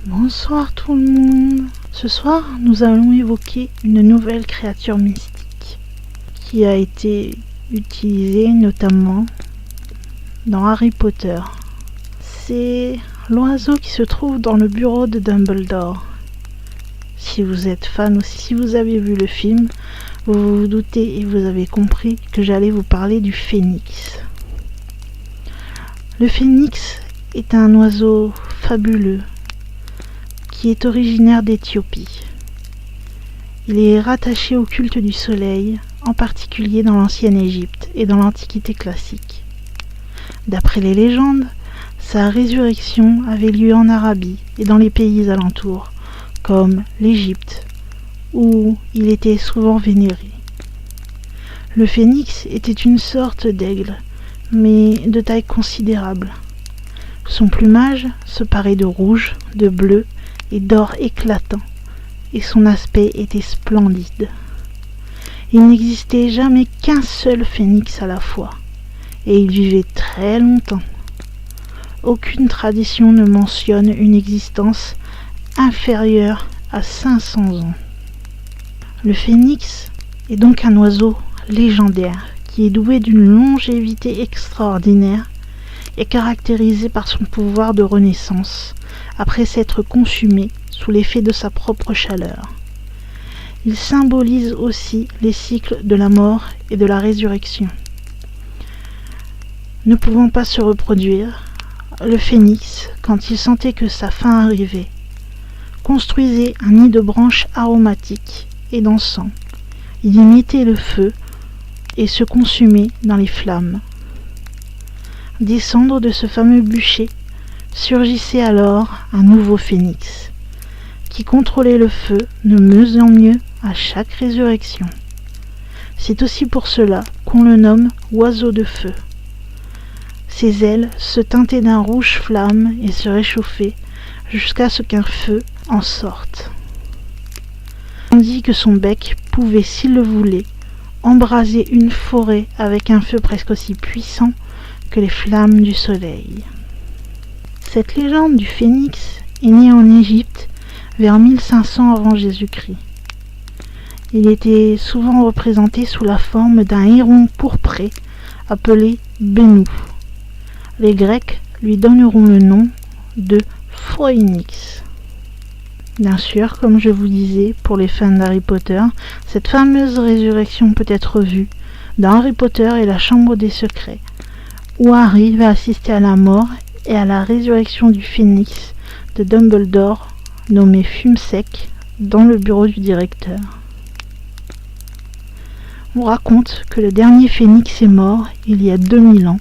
Bonsoir tout le monde. Ce soir, nous allons évoquer une nouvelle créature mystique qui a été utilisée notamment dans Harry Potter. C'est l'oiseau qui se trouve dans le bureau de Dumbledore. Si vous êtes fan ou si vous avez vu le film, vous vous doutez et vous avez compris que j'allais vous parler du phénix. Le phénix est un oiseau fabuleux qui est originaire d'Éthiopie. Il est rattaché au culte du soleil, en particulier dans l'ancienne Égypte et dans l'Antiquité classique. D'après les légendes, sa résurrection avait lieu en Arabie et dans les pays alentours, comme l'Égypte, où il était souvent vénéré. Le phénix était une sorte d'aigle, mais de taille considérable. Son plumage se parait de rouge, de bleu et d'or éclatant, et son aspect était splendide. Il n'existait jamais qu'un seul phénix à la fois, et il vivait très longtemps. Aucune tradition ne mentionne une existence inférieure à 500 ans. Le phénix est donc un oiseau légendaire qui est doué d'une longévité extraordinaire et caractérisé par son pouvoir de renaissance après s'être consumé sous l'effet de sa propre chaleur. Il symbolise aussi les cycles de la mort et de la résurrection. Ne pouvant pas se reproduire, le phénix, quand il sentait que sa fin arrivait, construisait un nid de branches aromatiques et d'encens. Il y mettait le feu et se consumait dans les flammes. Des cendres de ce fameux bûcher surgissait alors un nouveau phénix, qui contrôlait le feu de mieux en mieux à chaque résurrection. C'est aussi pour cela qu'on le nomme oiseau de feu. Ses ailes se teintaient d'un rouge flamme et se réchauffaient jusqu'à ce qu'un feu en sorte. On dit que son bec pouvait, s'il le voulait, embraser une forêt avec un feu presque aussi puissant que les flammes du soleil. Cette légende du phénix est née en Égypte vers 1500 avant Jésus-Christ. Il était souvent représenté sous la forme d'un héron pourpré appelé Bénou. Les Grecs lui donneront le nom de Phoenix. Bien sûr, comme je vous disais, pour les fans d'Harry Potter, cette fameuse résurrection peut être vue dans Harry Potter et la Chambre des Secrets, où Harry va assister à la mort et à la résurrection du phénix de Dumbledore, nommé Fumsec, dans le bureau du directeur. On raconte que le dernier phénix est mort il y a 2000 ans,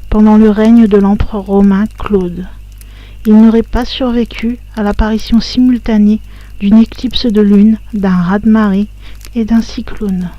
pendant le règne de l'empereur romain Claude. Il n'aurait pas survécu à l'apparition simultanée d'une éclipse de lune, d'un raz-de-marée et d'un cyclone.